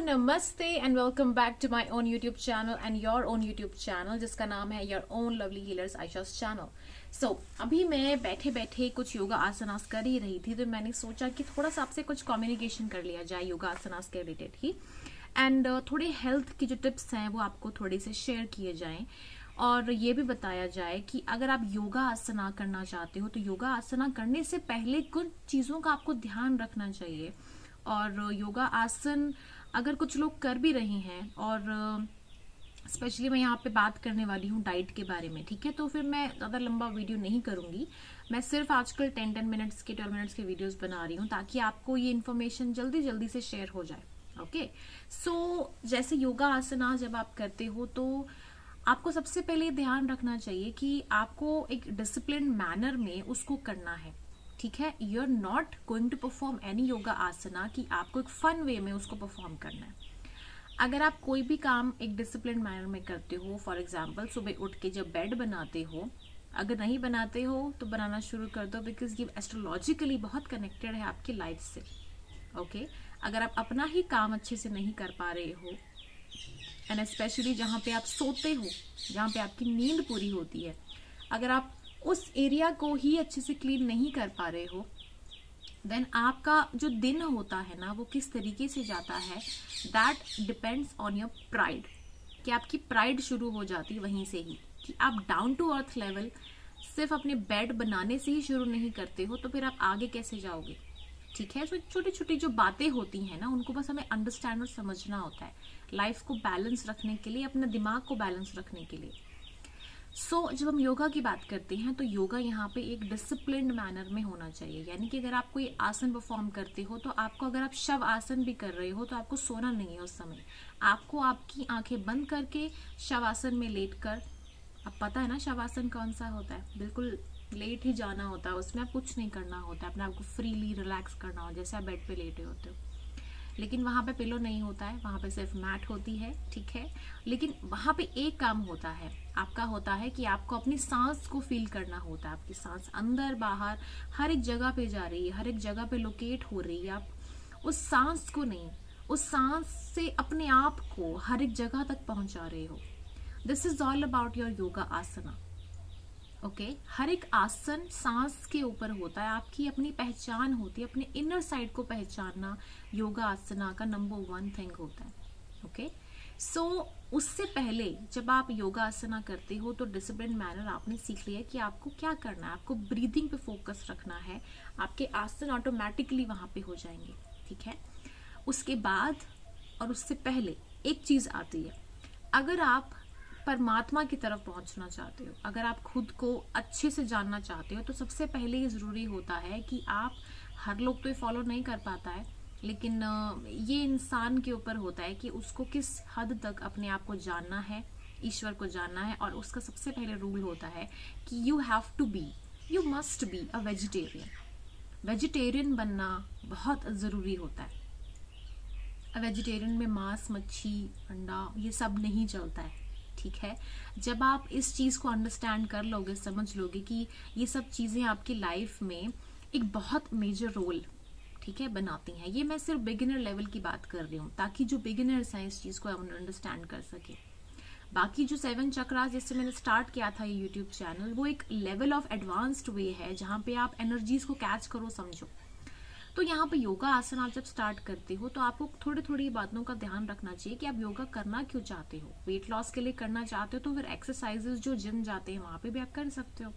नमस्ते and welcome back to my own YouTube channel and your own YouTube channel जिसका नाम है your own lovely healers Ayesha's channel. So अभी मैं बैठे बैठे कुछ योगा आसनास कर ही रही थी, तो मैंने सोचा कि थोड़ा सा आपसे कुछ कम्युनिकेशन कर लिया जाए योगा आसनास के रिलेटेड ही, एंड थोड़े हेल्थ की जो टिप्स हैं वो आपको थोड़े से शेयर किए जाएं और ये भी बताया जाए कि अगर आप योगा आसना करना चाहते हो तो योगा आसना करने से पहले कुछ चीज़ों का आपको ध्यान रखना चाहिए। और योगा आसन अगर कुछ लोग कर भी रहे हैं, और स्पेशली मैं यहाँ पे बात करने वाली हूँ डाइट के बारे में, ठीक है। तो फिर मैं ज़्यादा लंबा वीडियो नहीं करूँगी, मैं सिर्फ आजकल 10 मिनट्स के 12 मिनट्स के वीडियोस बना रही हूँ ताकि आपको ये इन्फॉर्मेशन जल्दी जल्दी से शेयर हो जाए। ओके, सो जैसे योगा आसना जब आप करते हो तो आपको सबसे पहले ध्यान रखना चाहिए कि आपको एक डिसिप्लिन मैनर में उसको करना है, ठीक है। You are not going to perform any yoga asana कि आपको एक फन वे में उसको परफॉर्म करना है। अगर आप कोई भी काम एक डिसिप्लिन मैनर में करते हो, फॉर एग्जाम्पल सुबह उठ के जब बेड बनाते हो, अगर नहीं बनाते हो तो बनाना शुरू कर दो, बिकॉज ये एस्ट्रोलॉजिकली बहुत कनेक्टेड है आपकी लाइफ से। ओके, अगर आप अपना ही काम अच्छे से नहीं कर पा रहे हो, एंड स्पेशली जहाँ पे आप सोते हो, जहाँ पे आपकी नींद पूरी होती है, अगर आप उस एरिया को ही अच्छे से क्लीन नहीं कर पा रहे हो, देन आपका जो दिन होता है ना वो किस तरीके से जाता है, that depends on your pride. कि आपकी प्राइड शुरू हो जाती है वहीं से ही, कि आप डाउन टू अर्थ लेवल सिर्फ अपने बेड बनाने से ही शुरू नहीं करते हो, तो फिर आप आगे कैसे जाओगे, ठीक है। तो छोटी छोटी जो बातें होती हैं ना उनको बस हमें अंडरस्टैंड और समझना होता है, लाइफ को बैलेंस रखने के लिए, अपने दिमाग को बैलेंस रखने के लिए। जब हम योगा की बात करते हैं तो योगा यहाँ पे एक डिसिप्लिन्ड मैनर में होना चाहिए। यानी कि अगर आप कोई आसन परफॉर्म करते हो तो आपको, अगर आप शव आसन भी कर रहे हो तो आपको सोना नहीं है उस समय, आपको आपकी आंखें बंद करके शव आसन में लेट कर, अब पता है ना शव आसन कौन सा होता है, बिल्कुल लेट ही जाना होता है, उसमें आप कुछ नहीं करना होता है, अपने आपको फ्रीली रिलैक्स करना हो, जैसे आप बेड पे लेटे होते हो। लेकिन वहां पे पिलो नहीं होता है, वहां पे सिर्फ मैट होती है, ठीक है। लेकिन वहां पे एक काम होता है आपका, होता है कि आपको अपनी सांस को फील करना होता है। आपकी सांस अंदर बाहर हर एक जगह पे जा रही है, हर एक जगह पे लोकेट हो रही है। आप उस सांस को नहीं, उस सांस से अपने आप को हर एक जगह तक पहुंचा रहे हो। This is all about your yoga asana. Okay, हर एक आसन सांस के ऊपर होता है, आपकी अपनी पहचान होती है, अपने इनर साइड को पहचानना योगा आसना का नंबर 1 थिंग होता है। ओके, सो उससे पहले जब आप योगा आसना करते हो तो डिसिप्लिन मैनर आपने सीख लिया कि आपको क्या करना है, आपको ब्रीदिंग पे फोकस रखना है, आपके आसन ऑटोमेटिकली वहां पे हो जाएंगे, ठीक है। उसके बाद और उससे पहले एक चीज आती है, अगर आप परमात्मा की तरफ पहुंचना चाहते हो, अगर आप खुद को अच्छे से जानना चाहते हो, तो सबसे पहले ये जरूरी होता है कि आप, हर लोग तो ये फॉलो नहीं कर पाता है, लेकिन ये इंसान के ऊपर होता है कि उसको किस हद तक अपने आप को जानना है, ईश्वर को जानना है। और उसका सबसे पहले रूल होता है कि you must be a vegetarian. Vegetarian बनना बहुत जरूरी होता है। वेजिटेरियन में मांस, मच्छी, अंडा ये सब नहीं चलता है, ठीक है। जब आप इस चीज को अंडरस्टैंड कर लोगे, समझ लोगे कि ये सब चीजें आपकी लाइफ में एक बहुत मेजर रोल, ठीक है, बनाती हैं। ये मैं सिर्फ बिगिनर लेवल की बात कर रही हूँ ताकि जो बिगिनर्स हैं इस चीज को अंडरस्टैंड कर सके। बाकी जो 7 चक्रास जिससे मैंने स्टार्ट किया था ये यूट्यूब चैनल, वो एक लेवल ऑफ एडवांस्ड वे है जहाँ पे आप एनर्जीज को कैच करो, समझो। तो यहाँ पे योगा आसन आप जब स्टार्ट करते हो तो आपको थोड़ी थोड़ी बातों का ध्यान रखना चाहिए कि आप योगा करना क्यों चाहते हो। वेट लॉस के लिए करना चाहते हो तो फिर एक्सरसाइजेस जो जिम जाते हैं वहां पे भी आप कर सकते हो।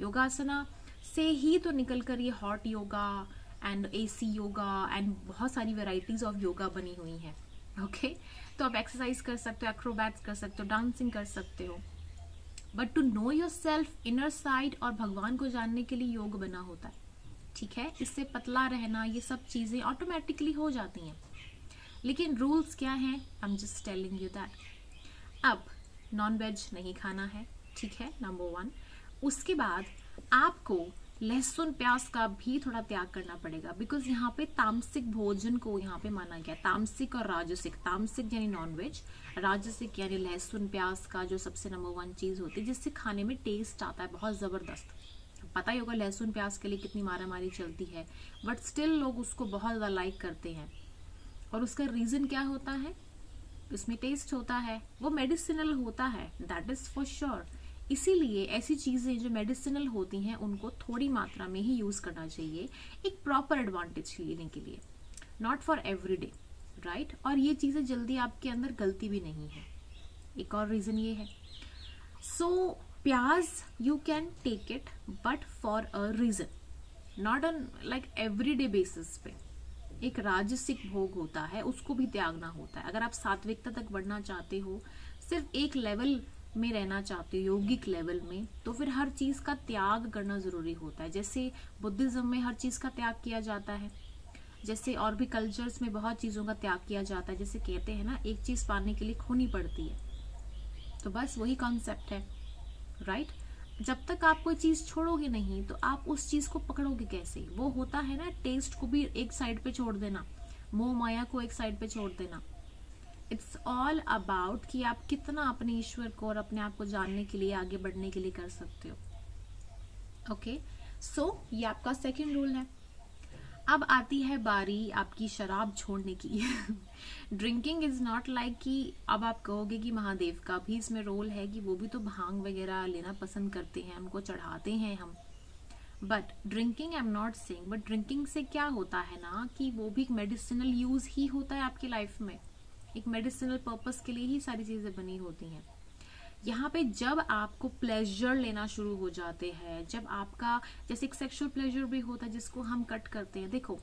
योगा आसना से ही तो निकल कर ये hot yoga and AC yoga and बहुत सारी वेराइटीज ऑफ योगा बनी हुई है। ओके, तो आप एक्सरसाइज कर सकते हो, एक्रोबैट्स कर सकते हो, डांसिंग कर सकते हो, but to know yourself, inner side और भगवान को जानने के लिए योग बना होता है, ठीक है। इससे पतला रहना, ये सब चीजें ऑटोमेटिकली हो जाती हैं। लेकिन रूल्स क्या हैं, I am just telling you that. अब नॉन वेज नहीं खाना है, ठीक है, नंबर 1। उसके बाद आपको लहसुन प्याज का भी थोड़ा त्याग करना पड़ेगा, बिकॉज यहाँ पे तामसिक भोजन को यहाँ पे माना गया, तामसिक और राजसिक। तामसिक यानी नॉन वेज, राजसिक यानी लहसुन प्याज का जो सबसे नंबर 1 चीज होती है जिससे खाने में टेस्ट आता है बहुत जबरदस्त। पता ही होगा लहसुन प्याज के लिए कितनी मारामारी चलती है, बट स्टिल लोग उसको बहुत ज्यादा लाइक करते हैं। और उसका रीजन क्या होता है, उसमें टेस्ट होता है, वो मेडिसिनल होता है, दैट इज फॉर श्योर। इसीलिए ऐसी चीजें जो मेडिसिनल होती हैं उनको थोड़ी मात्रा में ही यूज करना चाहिए एक प्रॉपर एडवांटेज लेने के लिए, नॉट फॉर एवरीडे, राइट। और ये चीजें जल्दी आपके अंदर गलती भी नहीं है, एक और रीजन ये है। सो प्याज you can take it but for a reason, not on like everyday basis पे। एक राजसिक भोग होता है, उसको भी त्यागना होता है। अगर आप सात्विकता तक बढ़ना चाहते हो, सिर्फ एक लेवल में रहना चाहते हो, योगिक लेवल में, तो फिर हर चीज का त्याग करना जरूरी होता है। जैसे बुद्धिज्म में हर चीज का त्याग किया जाता है, जैसे और भी कल्चर्स में बहुत चीजों का त्याग किया जाता है। जैसे कहते हैं ना, एक चीज पाने के लिए खोनी पड़ती है, तो बस वही कॉन्सेप्ट है, राइट। जब तक आप कोई चीज छोड़ोगे नहीं तो आप उस चीज को पकड़ोगे कैसे। वो होता है ना, टेस्ट को भी एक साइड पे छोड़ देना, मोह माया को एक साइड पे छोड़ देना। इट्स ऑल अबाउट कि आप कितना अपने ईश्वर को और अपने आप को जानने के लिए, आगे बढ़ने के लिए कर सकते हो। ओके, सो ये आपका सेकंड रूल है। अब आती है बारी आपकी शराब छोड़ने की। ड्रिंकिंग इज नॉट लाइक कि अब आप कहोगे कि महादेव का भी इसमें रोल है, कि वो भी तो भांग वगैरह लेना पसंद करते हैं, उनको चढ़ाते हैं हम। But drinking I am not saying, but drinking से क्या होता है ना, कि वो भी एक मेडिसिनल यूज ही होता है आपकी लाइफ में, एक मेडिसिनल पर्पस के लिए ही सारी चीजें बनी होती हैं। यहाँ पे जब आपको प्लेजर लेना शुरू हो जाते हैं, जब आपका जैसे एक सेक्सुअल प्लेजर भी होता है जिसको हम कट करते हैं। देखो,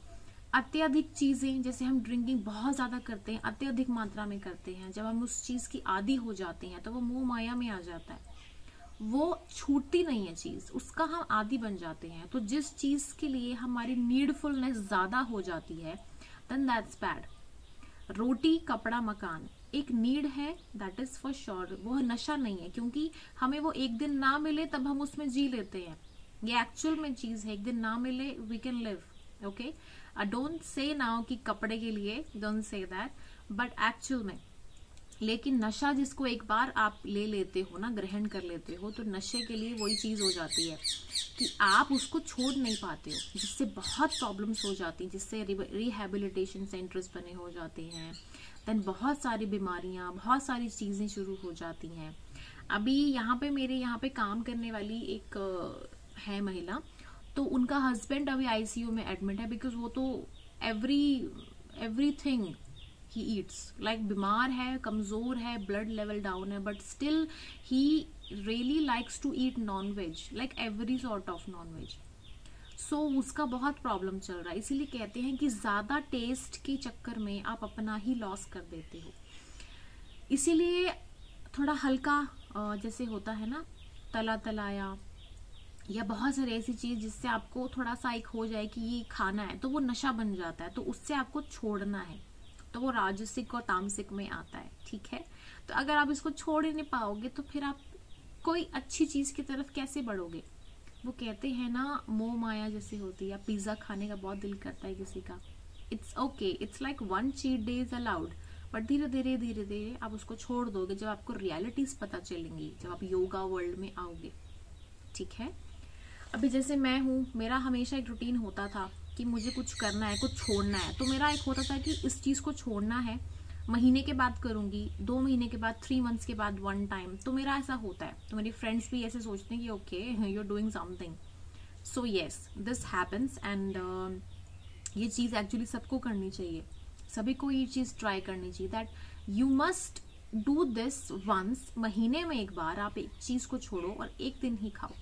अत्यधिक चीजें, जैसे हम ड्रिंकिंग बहुत ज्यादा करते हैं, अत्यधिक मात्रा में करते हैं, जब हम उस चीज की आदी हो जाते हैं तो वो मोह माया में आ जाता है, वो छूटती नहीं है चीज, उसका हम आदी बन जाते हैं। तो जिस चीज के लिए हमारी नीडफुलनेस ज्यादा हो जाती है, देन दैट्स बैड। रोटी कपड़ा मकान एक नीड है, दैट इज फॉर श्योर, वो नशा नहीं है, क्योंकि हमें वो एक दिन ना मिले तब हम उसमें जी लेते हैं। ये एक्चुअल में चीज है, एक दिन ना मिले we can live, okay. I don't say now कि कपड़े के लिए, don't say that, but actual में। लेकिन नशा जिसको एक बार आप ले लेते हो ना, ग्रहण कर लेते हो, तो नशे के लिए वही चीज हो जाती है कि आप उसको छोड़ नहीं पाते हो, जिससे बहुत प्रॉब्लम्स हो जाती हैं, जिससे रिहेबिलिटेशन सेंटर्स बने हो जाते हैं, देन बहुत सारी बीमारियां, बहुत सारी चीजें शुरू हो जाती हैं। अभी यहाँ पे मेरे यहाँ पे काम करने वाली एक है महिला, तो उनका हस्बैंड अभी आईसीयू में एडमिट है, बिकॉज वो तो एवरीथिंग ही ईट्स, लाइक बीमार है, कमजोर है, ब्लड लेवल डाउन है, but still he really likes to eat non veg, like every sort of non veg. So उसका बहुत प्रॉब्लम चल रहा है। इसीलिए कहते हैं कि ज्यादा टेस्ट के चक्कर में आप अपना ही लॉस कर देते हो। इसीलिए थोड़ा हल्का, जैसे होता है ना, तला तलाया या बहुत सारी ऐसी चीज जिससे आपको थोड़ा सा एक हो जाए कि ये खाना है, तो वो नशा बन जाता है, तो उससे आपको छोड़ना है, तो वो राजसिक और तामसिक में आता है, ठीक है। तो अगर आप इसको छोड़ ही नहीं पाओगे तो फिर आप कोई अच्छी चीज की तरफ कैसे बढ़ोगे। वो कहते हैं ना, मोह माया जैसे होती है, पिज्जा खाने का बहुत दिल करता है किसी का, it's okay, it's like 1 cheat day is allowed, but धीरे धीरे आप उसको छोड़ दोगे जब आपको रियलिटीज पता चलेंगी, जब आप योगा वर्ल्ड में आओगे, ठीक है। अभी जैसे मैं हूँ, मेरा हमेशा एक रूटीन होता था कि मुझे कुछ करना है, कुछ छोड़ना है, तो मेरा एक होता था कि इस चीज को छोड़ना है, महीने के बाद करूंगी, 2 महीने के बाद, 3 मंथ्स के बाद 1 टाइम, तो मेरा ऐसा होता है। तो मेरी फ्रेंड्स भी ऐसे सोचते हैं कि okay you are doing something, so yes this happens, and ये चीज एक्चुअली सबको करनी चाहिए, सभी को ये चीज ट्राई करनी चाहिए, that you must do this once, महीने में एक बार आप एक चीज को छोड़ो और एक दिन ही खाओ।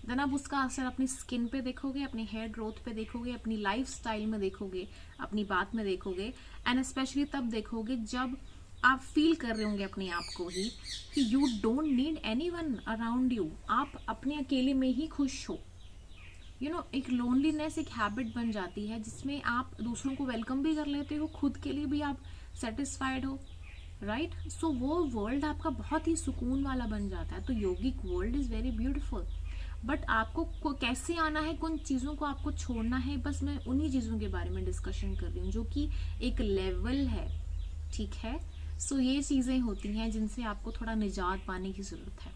देन आप उसका असर अपनी स्किन पे देखोगे, अपनी हेयर ग्रोथ पे देखोगे, अपनी लाइफ स्टाइल में देखोगे, अपनी बात में देखोगे, एंड स्पेशली तब देखोगे जब आप फील कर रहे होंगे अपने आप को ही कि you don't need anyone around you, आप अपने अकेले में ही खुश हो। यू नो, एक लोनलीनेस एक हैबिट बन जाती है जिसमें आप दूसरों को वेलकम भी कर लेते हो, खुद के लिए भी आप सेटिस्फाइड हो, राइट। सो वो वर्ल्ड आपका बहुत ही सुकून वाला बन जाता है। तो yogic world is very beautiful, but आपको कैसे आना है, कुछ चीजों को आपको छोड़ना है, बस मैं उन्हीं चीजों के बारे में डिस्कशन कर रही हूँ जो कि एक लेवल है, ठीक है। सो ये चीजें होती हैं जिनसे आपको थोड़ा निजात पाने की जरूरत है।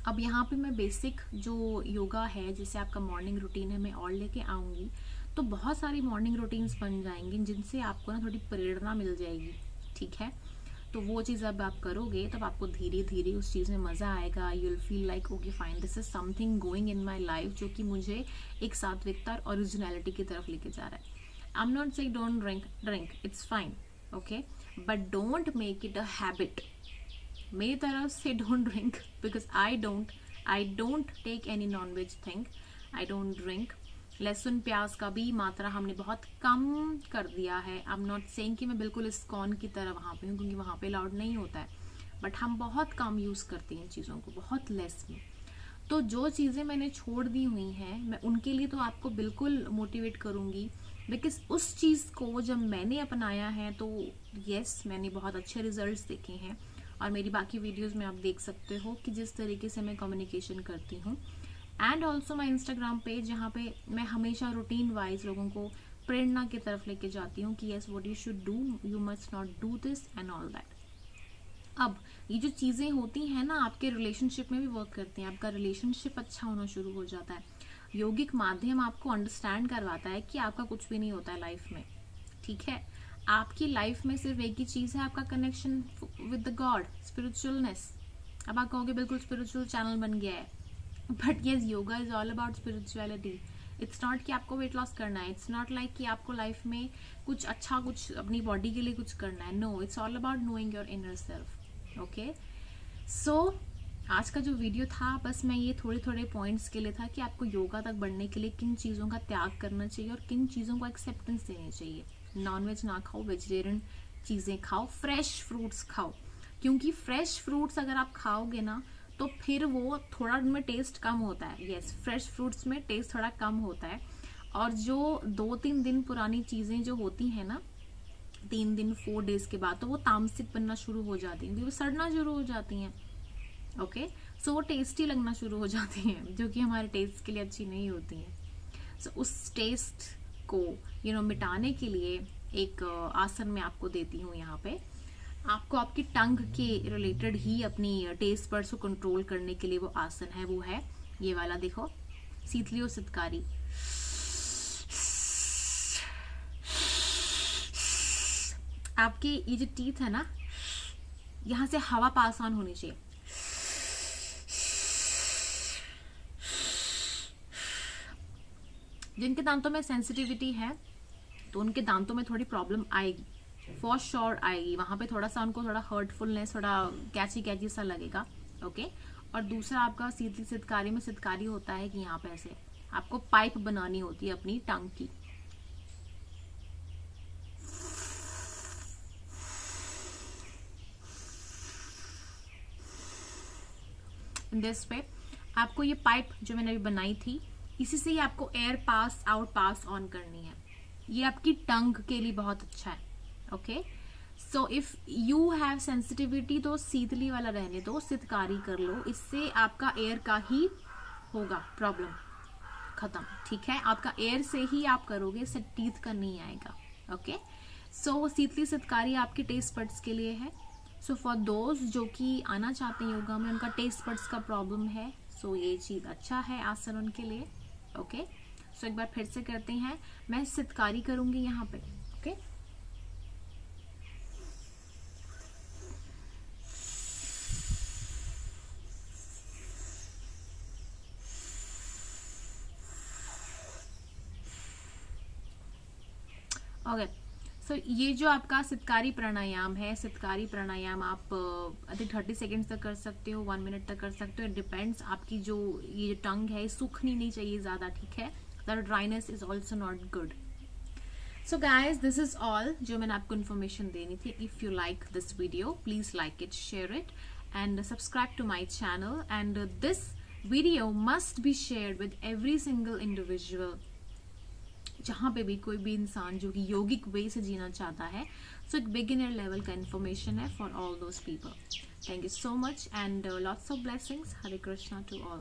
अब यहाँ पे मैं बेसिक जो योगा है, जैसे आपका मॉर्निंग रूटीन है, मैं और लेके आऊंगी। तो बहुत सारी मॉर्निंग रूटीन्स बन जाएंगी जिनसे आपको ना थोड़ी प्रेरणा मिल जाएगी, ठीक है। तो वो चीज़ अब आप करोगे तब आपको धीरे धीरे उस चीज़ में मज़ा आएगा। You will feel like okay fine, this is something going in my life जो कि मुझे एक सात्विकता और ओरिजिनलिटी की तरफ लेके जा रहा है। I am not saying don't drink, it's fine, okay, but don't make it a habit. मेरी तरफ से don't drink, because I don't take any non veg thing, I don't drink. लहसुन प्याज का भी मात्रा हमने बहुत कम कर दिया है। आई एम नॉट सेइंग कि मैं बिल्कुल इस्कॉन की तरह वहाँ पे हूँ, क्योंकि वहाँ पे अलाउड नहीं होता है, बट हम बहुत कम यूज़ करते हैं इन चीज़ों को, बहुत लेस में। तो जो चीज़ें मैंने छोड़ दी हुई हैं मैं उनके लिए तो आपको बिल्कुल मोटिवेट करूँगी, बिकॉज उस चीज़ को जब मैंने अपनाया है तो यस मैंने बहुत अच्छे रिजल्ट्स देखे हैं। और मेरी बाकी वीडियोस में आप देख सकते हो कि जिस तरीके से मैं कम्युनिकेशन करती हूँ, and also my Instagram page जहाँ पे मैं हमेशा रूटीन वाइज लोगों को प्रेरणा की तरफ लेके जाती हूँ कि yes what you should do, you must not do this and all that. अब ये जो चीज़ें होती हैं ना आपके रिलेशनशिप में भी वर्क करती हैं, आपका रिलेशनशिप अच्छा होना शुरू हो जाता है। यौगिक माध्यम आपको अंडरस्टैंड करवाता है कि आपका कुछ भी नहीं होता है लाइफ में, ठीक है। आपकी लाइफ में सिर्फ एक ही चीज़ है, आपका कनेक्शन विद द गॉड, स्पिरिचुअलनेस। अब आप कहोगे बिल्कुल स्पिरिचुअल चैनल बन गया है, but yes yoga is all about spirituality. It's not कि आपको वेट लॉस करना है, इट्स नॉट लाइक कि आपको लाइफ में कुछ अच्छा, कुछ अपनी बॉडी के लिए कुछ करना है। No, it's all about knowing your inner self, okay. So आज का जो वीडियो था बस मैं ये थोड़े पॉइंट्स के लिए था कि आपको योगा तक बढ़ने के लिए किन चीज़ों का त्याग करना चाहिए और किन चीज़ों को एक्सेप्टेंस देनी चाहिए। नॉनवेज ना खाओ, वेजिटेरियन चीज़ें खाओ, फ्रेश फ्रूट्स खाओ, क्योंकि फ्रेश फ्रूट्स अगर आप खाओगे ना तो फिर वो थोड़ा उनमें टेस्ट कम होता है। यस, फ्रेश फ्रूट्स में टेस्ट थोड़ा कम होता है, और जो 2-3 दिन पुरानी चीज़ें जो होती हैं ना 3 दिन 4 डेज के बाद, तो वो तामसिक बनना शुरू हो जाती हैं, वो सड़ना शुरू हो जाती हैं, ओके। सो वो टेस्टी लगना शुरू हो जाती हैं, जो कि हमारे टेस्ट के लिए अच्छी नहीं होती हैं। सो उस टेस्ट को मिटाने के लिए एक आसन मैं आपको देती हूँ यहाँ पे। आपको आपकी टंग के रिलेटेड ही अपनी टेस्ट बड्स को कंट्रोल करने के लिए वो आसन है, वो है ये वाला, देखो, शीतली और सितकारी। आपके ये जो टीथ है ना, यहाँ से हवा पास ऑन होनी चाहिए। जिनके दांतों में सेंसिटिविटी है तो उनके दांतों में थोड़ी प्रॉब्लम आएगी, फॉर श्योर आएगी। वहां पे थोड़ा सा उनको थोड़ा हर्टफुलनेस, थोड़ा कैची सा लगेगा, ओके। और दूसरा आपका शीतली सितकारी में सितकारी होता है कि यहाँ पे ऐसे आपको पाइप बनानी होती है अपनी टंग की। दिस वे आपको ये पाइप जो मैंने अभी बनाई थी, इसी से ही आपको air pass out pass on करनी है। ये आपकी टंग के लिए बहुत अच्छा है, okay. So if you have sensitivity तो शीतली वाला रहने दो, सितकारी कर लो, इससे आपका एयर का ही होगा प्रॉब्लम खत्म, ठीक है। आपका एयर से ही आप करोगे, इससे टीथ का नहीं आएगा, ओके। सो शीतली सितकारी आपके टेस्ट बड्स के लिए है। सो फॉर दोज जो कि आना चाहते हैं योगा में, उनका टेस्ट बड्स का प्रॉब्लम है, सो ये चीज अच्छा है आसन उनके लिए, ओके। सो एक बार फिर से करते हैं, मैं सितकारी करूंगी यहाँ पे, ओके। ओके, सो ये जो आपका सितकारी प्राणायाम है, सितकारी प्राणायाम आप आई थिंक 30 सेकेंड्स तक कर सकते हो, 1 मिनट तक कर सकते हो, डिपेंड्स। आपकी जो ये टंग है सूखनी नहीं चाहिए ज्यादा, ठीक है। That dryness is also not good. So guys this is all जो मैंने आपको इन्फॉर्मेशन देनी थी। If you like this video please like it, share it and subscribe to my channel, and this video must be shared with every single individual, जहां पे भी कोई भी इंसान जो कि योगिक वे से जीना चाहता है। सो एक बिगिनर लेवल का इन्फॉर्मेशन है for all those people. Thank you so much and lots of blessings. Hare Krishna to all.